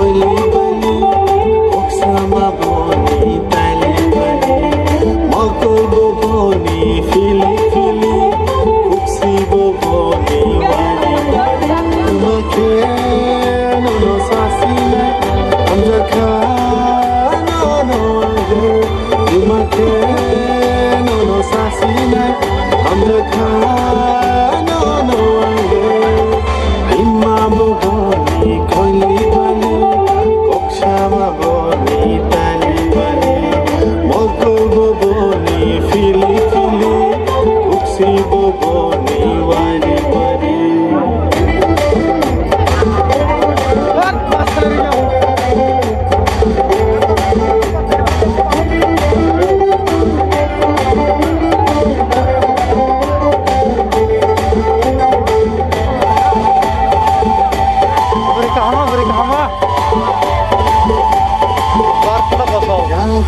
কইলি বলি ওকসামা বনি তালি বলি মকব বনি ফিলি ফিলি উকসিব বনি ওয়ারি তোমাকে নো সাসিনা আমরা খানো তোমাকে নো সাসিনা আমরা খানো ইমাম বনি কইলি বলি ওকসামা বনি তালি বলি মকব বনি ফিলি ফিলি উকসিব বনি ওয়ারি ওয়ারি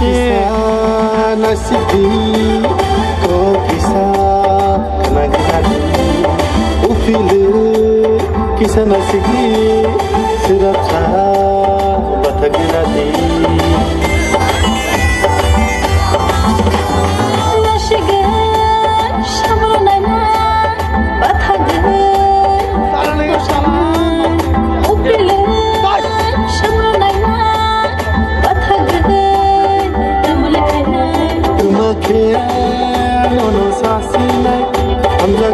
Kisah nasibi ko kisah nagadi ufile kisah nasibi sirapsa batagiladi Nono sasinai, I'm the